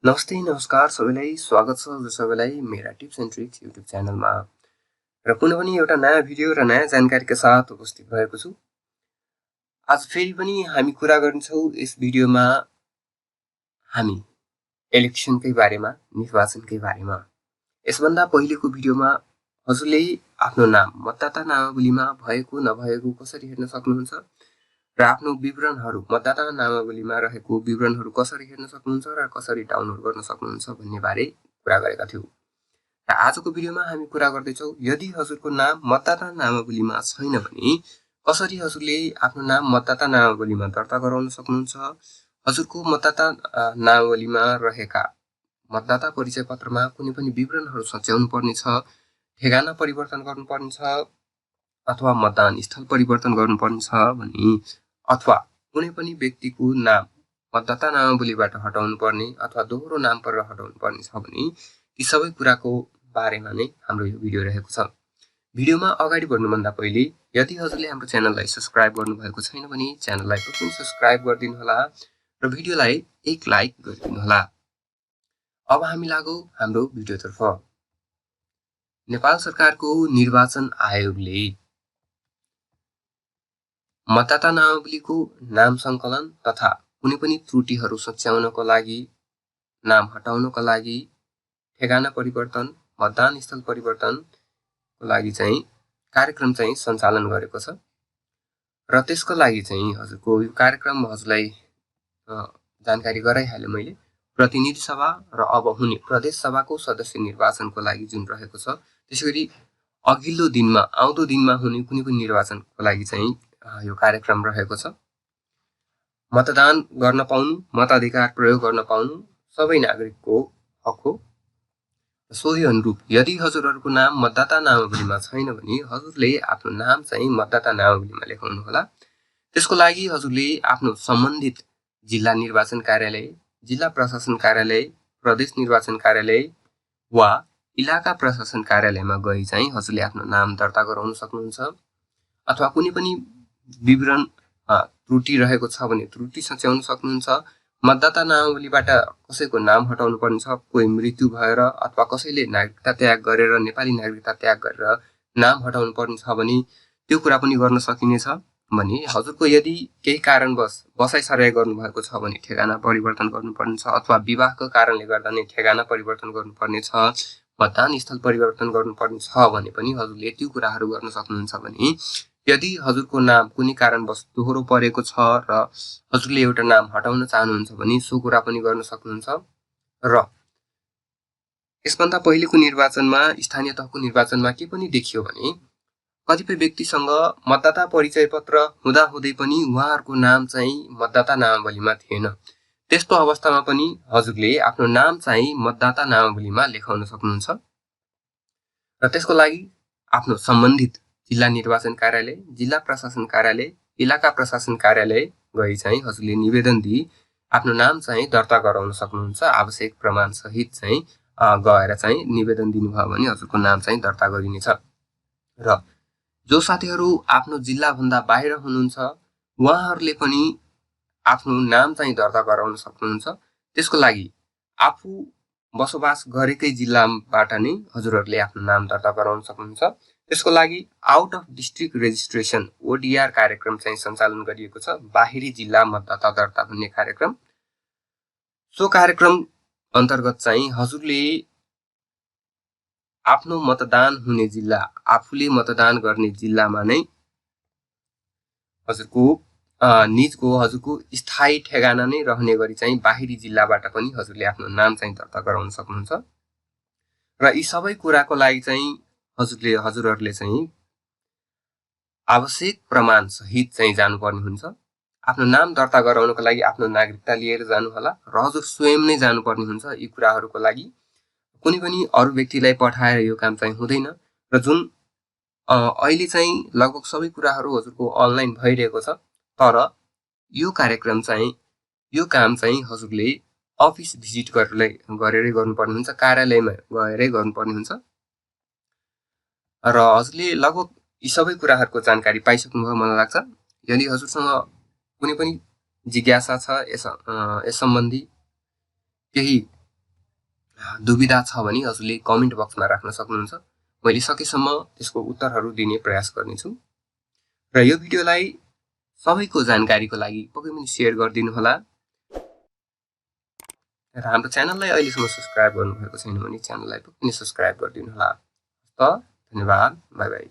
नमस्ते नमस्कार सबैलाई स्वागत छ सबैलाई मेरा टिप्स एन्ड ट्रिक्स युट्युब च्यानलमा र पुनः पनि एउटा नयाँ भिडियो र नयाँ जानकारीका साथ उपस्थित भएको छु। आज फेरि पनि हामी कुरा गर्छौं यस भिडियोमा हामी इलेक्सनकै बारेमा, निर्वाचनकै बारेमा। यसभन्दा पहिलेको भिडियोमा हजुरले आफ्नो नाम मतदाता नामावलीमा भएको नभएको कसरी हेर्न सक्नुहुन्छ र आफ्नो विवरणहरू मतदाता नामावलीमा रहेको विवरणहरू कसरी हेर्न सक्नुहुन्छ र कसरी डाउनलोड गर्न सक्नुहुन्छ भन्ने बारे कुरा गरेका थियौं। र आजको भिडियोमा हामी कुरा गर्दैछौं यदि हजुरको नाम मतदाता नामावलीमा छैन भने कसरी हजुरले आफ्नो नाम मतदाता नामावलीमा दर्ता गराउन सक्नुहुन्छ। हजुरको मतदाता नामावलीमा रहेका मतदाता परिचय पत्रमा कुनै पनि विवरणहरू सच्याउनु पर्ने छ, ठेगाना परिवर्तन गर्नुपर्ने छ अथवा मतदान स्थल परिवर्तन गर्नुपर्ने छ भने अथवा कुनै पनि व्यक्तिको नाम मतदाता नामावलीबाट हटाउनु पर्ने अथवा दोहोरो नाम परेर हटाउनु पर्ने छ भने ती सबै कुराको बारेमा नै हाम्रो यो भिडियो रहेको छ। भिडियोमा अगाडि बढ्नुभन्दा पहिले यदि हजुरले हाम्रो च्यानललाई सब्स्क्राइब गर्नुभएको छैन भने च्यानललाई पनि सब्स्क्राइब गरिदिनु होला र भिडियोलाई एक लाइक गरिदिनु होला। अब हामी लागौं हाम्रो भिडियोतर्फ। नेपाल सरकारको निर्वाचन आयोगले मतदाता नामावलीको नाम संकलन तथा कुनै पनि त्रुटिहरू सच्याउनको लागि, नाम हटाउनको लागि, ठेगाना परिवर्तन, मतदान स्थल परिवर्तनको लागि चाहिँ कार्यक्रम चाहिँ सञ्चालन गरेको छ र त्यसको लागि चाहिँ हजुरको यो कार्यक्रम हजुरलाई जानकारी गराइहाले मैले। प्रतिनिधि सभा र अब हुने प्रदेश सभाको सदस्य निर्वाचनको लागि जुन रहेको छ, त्यसैगरी अघिल्लो दिनमा आउँदो दिनमा हुने कुनै पनि निर्वाचनको लागि चाहिँ यो कार्यक्रम रहेको छ। मतदान गर्न पाउनु, मताधिकार प्रयोग गर्न पाउनु सबै नागरिकको हक हो। सोही अनुरूप यदि हजुरहरूको नाम मतदाता नामावलीमा छैन भने हजुरले आफ्नो नाम चाहिँ मतदाता नामावलीमा लेखाउनु होला। त्यसको लागि हजुरले आफ्नो सम्बन्धित जिल्ला निर्वाचन कार्यालय, जिल्ला प्रशासन कार्यालय, प्रदेश निर्वाचन कार्यालय वा इलाका प्रशासन कार्यालयमा गई चाहिँ हजुरले आफ्नो नाम दर्ता गराउन सक्नुहुन्छ। अथवा कुनै पनि विवरण त्रुटि रहेको छ भने त्रुटि सच्याउन सक्नुहुन्छ। मतदाता नामावलीबाट कसैको नाम हटाउनु पर्ने छ, कोही मृत्यु भएर अथवा कसैले नागरिकता त्याग गरेर, नेपाली नागरिकता त्याग गरेर नाम हटाउनु पर्ने छ भने त्यो कुरा पनि गर्न सकिनेछ। भने हजुरको यदि केही कारणवश बसाइसराई गर्नुभएको छ भने ठेगाना परिवर्तन गर्नुपर्ने छ अथवा विवाहको कारणले गर्दा नै ठेगाना परिवर्तन गर्नुपर्ने छ, मतदान स्थल परिवर्तन गर्नुपर्ने छ भने पनि हजुरले त्यो कुराहरू गर्न सक्नुहुन्छ। भने यदि हजुरको नाम कुनै कारणवश दोहोरो परेको छ र हजुरले एउटा नाम हटाउन चाहनुहुन्छ भने सो कुरा पनि गर्न सक्नुहुन्छ। र यसभन्दा पहिलेको निर्वाचनमा, स्थानीय तहको निर्वाचनमा के पनि देखियो भने कतिपय व्यक्तिसँग मतदाता परिचय पत्र हुँदाहुँदै पनि उहाँहरूको नाम चाहिँ मतदाता नामावलीमा थिएन। त्यस्तो अवस्थामा पनि हजुरले आफ्नो नाम चाहिँ मतदाता नामावलीमा लेखाउन सक्नुहुन्छ। र त्यसको लागि आफ्नो सम्बन्धित जिल्ला निर्वाचन कार्यालय, जिल्ला प्रशासन कार्यालय, इलाका प्रशासन कार्यालय गई चाहिँ हजुरले निवेदन दिई आफ्नो नाम चाहिँ दर्ता गराउन सक्नुहुन्छ। आवश्यक प्रमाण सहित चाहिँ गएर चाहिँ निवेदन दिनुभयो भने हजुरको नाम चाहिँ दर्ता गरिनेछ। र जो साथीहरू आफ्नो जिल्ला भन्दा बाहिर हुनुहुन्छ उहाँहरूले पनि आफ्नो नाम चाहिँ दर्ता गराउन सक्नुहुन्छ। त्यसको लागि आफू बसोबास गरेकै जिल्लाबाट नै हजुरहरूले आफ्नो नाम दर्ता गराउन सक्नुहुन्छ। त्यसको लागि out of district registration ODR कार्यक्रम चाहिँ सञ्चालन गरिएको छ, बाहिरी जिल्ला मतदाता दर्ता भन्ने कार्यक्रम। सो कार्यक्रम अन्तर्गत चाहिँ हजुरले आफ्नो मतदान हुने जिल्ला, आफूले मतदान गर्ने जिल्लामा नै हजुरको हजुरको स्थायी ठेगाना नै रहने गरी चाहिँ बाहिरी जिल्लाबाट पनि हजुरले आफ्नो नाम चाहिँ दर्ता गराउन सक्नुहुन्छ। र यी सबै कुराको लागि चाहिँ हजुरहरूले चाहिँ आवश्यक प्रमाण सहित चाहिँ जानुपर्ने हुन्छ। आफ्नो नाम दर्ता गराउनको लागि आफ्नो नागरिकता लिएर जानु होला र हजुर स्वयं नै जानुपर्ने हुन्छ। यी कुराहरूको लागि कुनै पनि अरू व्यक्तिलाई पठाएर यो काम चाहिँ हुँदैन। र जुन अहिले चाहिँ लगभग सबै कुराहरू हजुरको अनलाइन भइरहेको छ, तर यो कार्यक्रम चाहिँ, यो काम चाहिँ हजुरले अफिस भिजिट गरेरै गर्नुपर्ने हुन्छ, कार्यालयमा गएरै गर्नुपर्ने हुन्छ। र हजुरले लगभग यी सबै कुराहरूको जानकारी पाइसक्नुभयो मलाई लाग्छ। यदि हजुरसँग कुनै पनि जिज्ञासा छ यस सम्बन्धी, केही दुविधा छ भने हजुरले कमेन्ट बक्समा राख्न सक्नुहुन्छ। मैले सकेसम्म त्यसको उत्तरहरू दिने प्रयास गर्नेछु। र यो भिडियोलाई सबैको जानकारीको लागि पक्कै पनि सेयर गरिदिनु होला। र हाम्रो च्यानललाई अहिलेसम्म सब्स्क्राइब गर्नुभएको छैन भने च्यानललाई पक्कै पनि सब्स्क्राइब गरिदिनु होला। धन्यवाद, बाई बाई।